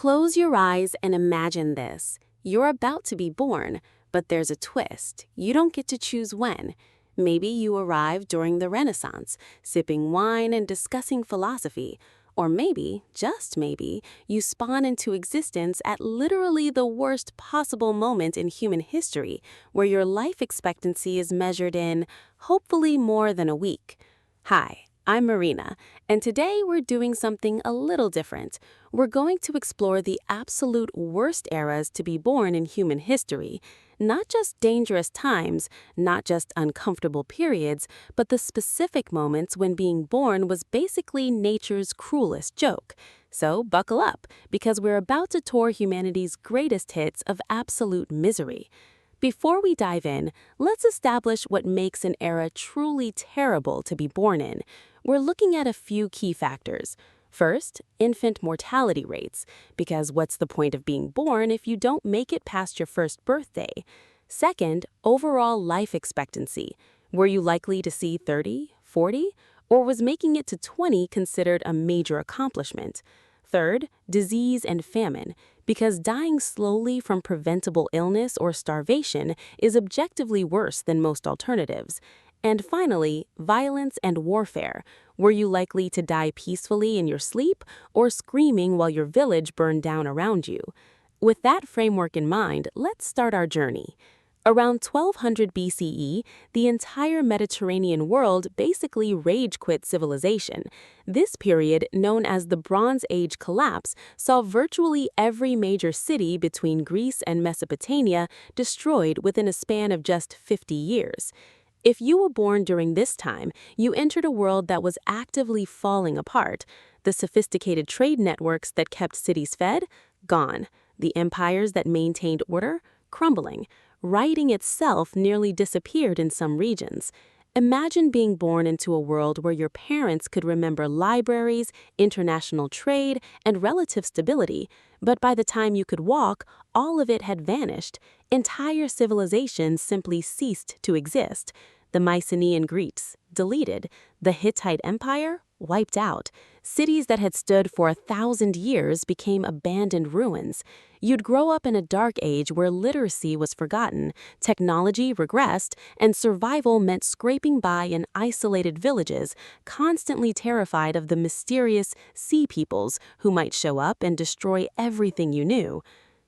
Close your eyes and imagine this. You're about to be born, but there's a twist. You don't get to choose when. Maybe you arrive during the Renaissance, sipping wine and discussing philosophy. Or maybe, just maybe, you spawn into existence at literally the worst possible moment in human history, where your life expectancy is measured in, hopefully, more than a week. Hi, I'm Marina, and today we're doing something a little different. We're going to explore the absolute worst eras to be born in human history. Not just dangerous times, not just uncomfortable periods, but the specific moments when being born was basically nature's cruelest joke. So buckle up, because we're about to tour humanity's greatest hits of absolute misery. Before we dive in, let's establish what makes an era truly terrible to be born in. We're looking at a few key factors. First, infant mortality rates, because what's the point of being born if you don't make it past your first birthday? Second, overall life expectancy. Were you likely to see 30, 40, or was making it to 20 considered a major accomplishment? Third, disease and famine, because dying slowly from preventable illness or starvation is objectively worse than most alternatives. And finally, violence and warfare. Were you likely to die peacefully in your sleep or screaming while your village burned down around you? With that framework in mind, let's start our journey. Around 1200 BCE, the entire Mediterranean world basically rage-quit civilization. This period, known as the Bronze Age collapse, saw virtually every major city between Greece and Mesopotamia destroyed within a span of just 50 years. If you were born during this time, you entered a world that was actively falling apart. The sophisticated trade networks that kept cities fed? Gone. The empires that maintained order? Crumbling. Writing itself nearly disappeared in some regions. Imagine being born into a world where your parents could remember libraries, international trade, and relative stability, but by the time you could walk, all of it had vanished. Entire civilizations simply ceased to exist. The Mycenaean Greeks, deleted. The Hittite Empire, wiped out. Cities that had stood for 1,000 years became abandoned ruins. You'd grow up in a dark age where literacy was forgotten, technology regressed, and survival meant scraping by in isolated villages, constantly terrified of the mysterious sea peoples who might show up and destroy everything you knew.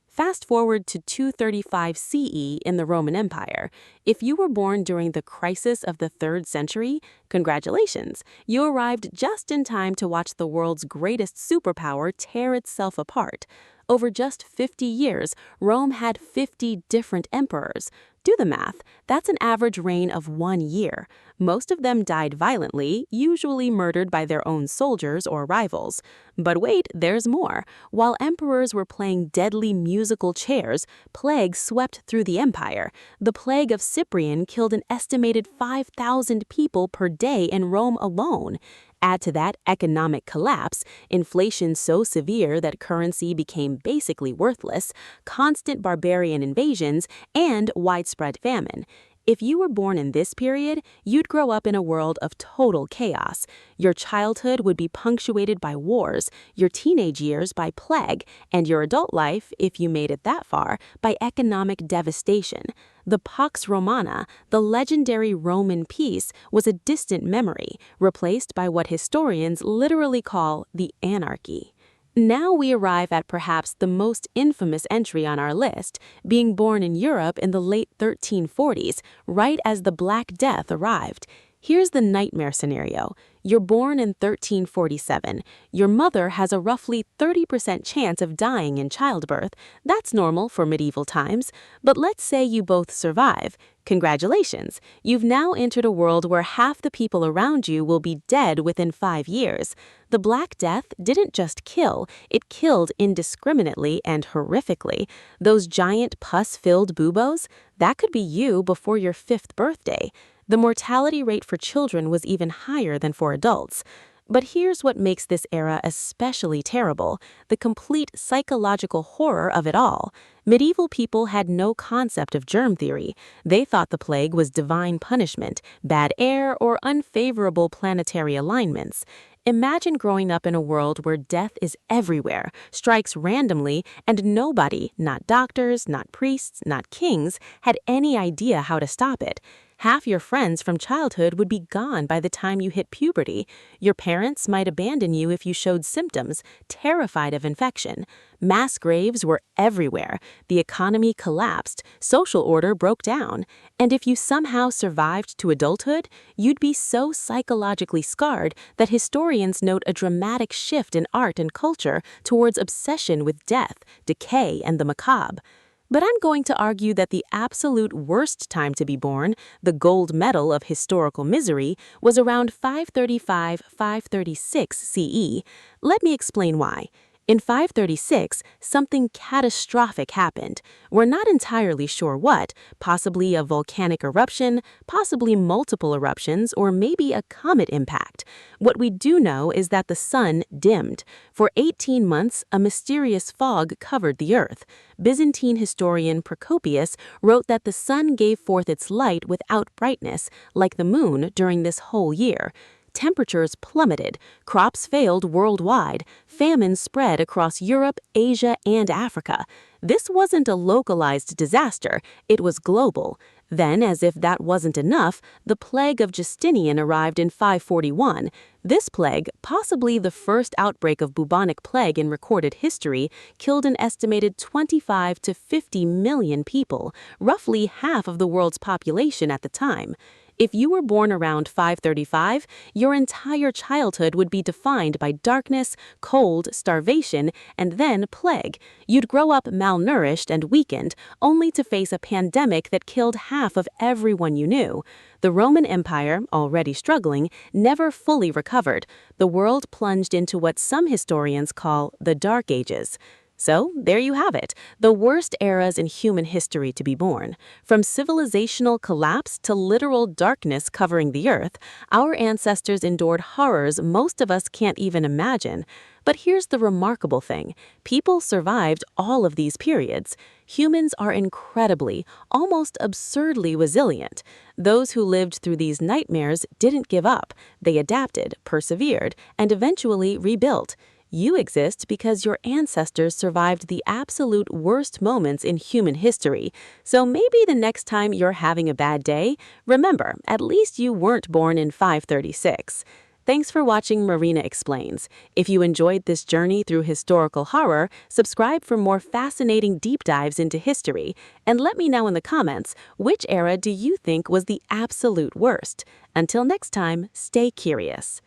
Fast forward to 235 CE in the Roman Empire. If you were born during the crisis of the 3rd century, congratulations! You arrived just in time to watch the world's greatest superpower tear itself apart. Over just 50 years, Rome had 50 different emperors. Do the math. That's an average reign of 1 year. Most of them died violently, usually murdered by their own soldiers or rivals. But wait, there's more. While emperors were playing deadly musical chairs, plague swept through the empire. The plague of Cyprian killed an estimated 5,000 people per day in Rome alone. Add to that economic collapse, inflation so severe that currency became basically worthless, constant barbarian invasions, and widespread famine. If you were born in this period, you'd grow up in a world of total chaos. Your childhood would be punctuated by wars, your teenage years by plague, and your adult life, if you made it that far, by economic devastation. The Pax Romana, the legendary Roman peace, was a distant memory, replaced by what historians literally call the anarchy. Now we arrive at perhaps the most infamous entry on our list, being born in Europe in the late 1340s, right as the Black Death arrived. Here's the nightmare scenario. You're born in 1347. Your mother has a roughly 30% chance of dying in childbirth. That's normal for medieval times. But let's say you both survive. Congratulations! You've now entered a world where half the people around you will be dead within 5 years. The Black Death didn't just kill, it killed indiscriminately and horrifically. Those giant pus-filled buboes? That could be you before your 5th birthday. The mortality rate for children was even higher than for adults. But here's what makes this era especially terrible: the complete psychological horror of it all. Medieval people had no concept of germ theory. They thought the plague was divine punishment, bad air, or unfavorable planetary alignments. Imagine growing up in a world where death is everywhere, strikes randomly, and nobody, not doctors, not priests, not kings, had any idea how to stop it. Half your friends from childhood would be gone by the time you hit puberty. Your parents might abandon you if you showed symptoms, terrified of infection. Mass graves were everywhere. The economy collapsed. Social order broke down. And if you somehow survived to adulthood, you'd be so psychologically scarred that historians note a dramatic shift in art and culture towards obsession with death, decay, and the macabre. But I'm going to argue that the absolute worst time to be born, the gold medal of historical misery, was around 535–536 CE. Let me explain why. In 536, something catastrophic happened. We're not entirely sure what, possibly a volcanic eruption, possibly multiple eruptions, or maybe a comet impact. What we do know is that the sun dimmed. For 18 months, a mysterious fog covered the earth. Byzantine historian Procopius wrote that the sun gave forth its light without brightness, like the moon during this whole year. Temperatures plummeted, crops failed worldwide, famine spread across Europe, Asia, and Africa. This wasn't a localized disaster, it was global. Then, as if that wasn't enough, the plague of Justinian arrived in 541. This plague, possibly the first outbreak of bubonic plague in recorded history, killed an estimated 25 to 50 million people, roughly half of the world's population at the time. If you were born around 535, your entire childhood would be defined by darkness, cold, starvation, and then plague. You'd grow up malnourished and weakened, only to face a pandemic that killed half of everyone you knew. The Roman Empire, already struggling, never fully recovered. The world plunged into what some historians call the Dark Ages. So, there you have it, the worst eras in human history to be born. From civilizational collapse to literal darkness covering the earth, our ancestors endured horrors most of us can't even imagine. But here's the remarkable thing. People survived all of these periods. Humans are incredibly, almost absurdly resilient. Those who lived through these nightmares didn't give up. They adapted, persevered, and eventually rebuilt. You exist because your ancestors survived the absolute worst moments in human history. So maybe the next time you're having a bad day, remember, at least you weren't born in 536. Thanks for watching Marina Explains. If you enjoyed this journey through historical horror, subscribe for more fascinating deep dives into history. And let me know in the comments, which era do you think was the absolute worst? Until next time, stay curious.